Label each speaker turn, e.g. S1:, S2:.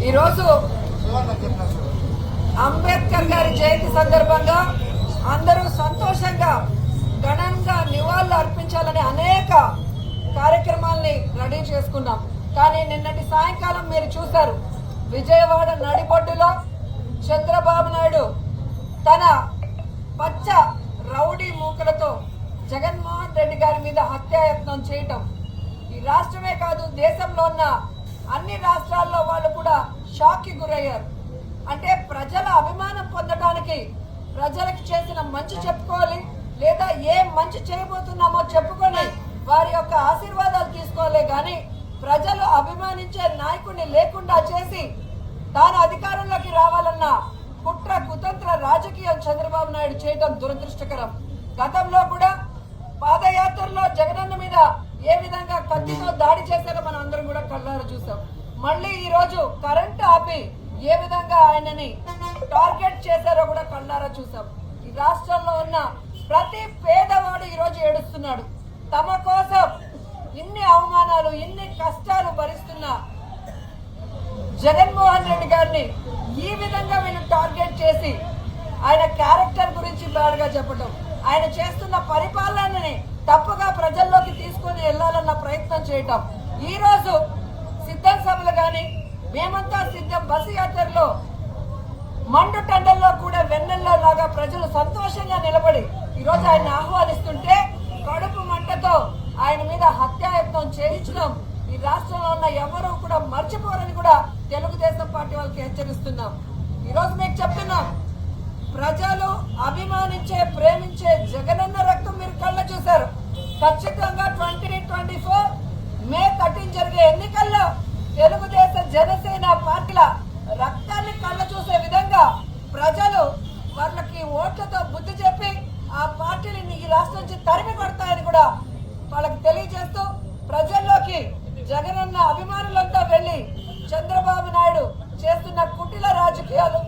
S1: ఈరోజు అంబేద్కర్ గారి జయంతి సందర్భంగా అందరూ సంతోషంగా ఘనంగా నివాళులు అర్పించాలని అనేక కార్యక్రమాల్ని రెడీ చేసుకున్నాం. కానీ నిన్నటి సాయంకాలం మీరు చూశారు, విజయవాడ నడిబొడ్డులో చంద్రబాబు నాయుడు తన పచ్చ రౌడీ మూకలతో జగన్మోహన్ రెడ్డి గారి మీద హత్యాయత్నం చేయటం ఈ రాష్ట్రమే కాదు, దేశంలో ఉన్న అన్ని రాష్ట్రాల్లో వాళ్ళు కూడా షాక్కి గురయ్యారు. అంటే ప్రజల అభిమానం పొందడానికి ప్రజలకు చేసిన మంచి చెప్పుకోవాలి, లేదా ఏ మంచి చేయబోతున్నామో చెప్పుకొని వారి యొక్క ఆశీర్వాదాలు తీసుకోవాలి. కానీ ప్రజలు అభిమానించే నాయకుడిని లేకుండా చేసి తాను అధికారంలోకి రావాలన్న కుట్ర కుతంత్ర రాజకీయం చంద్రబాబు నాయుడు చేయడం దురదృష్టకరం. గతంలో కూడా పాదయాత్రలో జగనన్న మీద ఏ విధంగా కత్తితో దాడి చేశారో మనం అందరం కూడా కళ్ళారా చూసాం. మళ్ళీ ఈ రోజు కరెంటు ఆపి ఏ విధంగా ఆయనని టార్గెట్ చేశారో కూడా కళ్ళారా చూసాం. ఈ రాష్ట్రంలో ఉన్న ప్రతి పేదవాడు ఈ రోజు ఏడుస్తున్నాడు. తమ కోసం ఇన్ని అవమానాలు ఇన్ని కష్టాలు భరిస్తున్న జగన్మోహన్ రెడ్డి గారిని ఈ విధంగా వీళ్ళు టార్గెట్ చేసి ఆయన క్యారెక్టర్ గురించి బాగా చెప్పడం, ఆయన చేస్తున్న పరిపాలనని తప్పుగా ప్రజల్లోకి తీసుకొని వెళ్లాలన్న ప్రయత్నం చేయటం. ఈ రోజు సిద్ధం సభలు కానీ మేమంతా సిద్ధం బస్సు యాత్రలో మండు టండల్లో కూడా వెన్నెల్లో లాగా ప్రజలు సంతోషంగా నిలబడి ఈరోజు ఆయన ఆహ్వానిస్తుంటే కడుపు మంటతో ఆయన మీద హత్యాయత్నం చేయించడం ఈ రాష్ట్రంలో ఉన్న ఎవరూ కూడా మర్చిపోరని కూడా తెలుగుదేశం పార్టీ వాళ్ళకి హెచ్చరిస్తున్నాం. ఈరోజు మీకు చెప్తున్నాం, ప్రజలు అభిమానించే ప్రేమించే జగనన్న రక్తం మీరు కళ్ళ చూశారు. ఖచ్చితంగా 2024 మే 13 జరిగే ఎన్నికల్లో తెలుగుదేశం జనసేన పార్టీల రక్తాన్ని కళ్ళ చూసే విధంగా ప్రజలు వాళ్ళకి ఓట్లతో బుద్ధి చెప్పి ఆ పార్టీని ఈ రాష్ట్రం నుంచి తరిమి కొడతాయని కూడా వాళ్ళకి తెలియజేస్తూ ప్రజల్లోకి జగనన్న అభిమానులంతా వెళ్లి చంద్రబాబు నాయుడు చేస్తున్న కుటిల రాజకీయాలు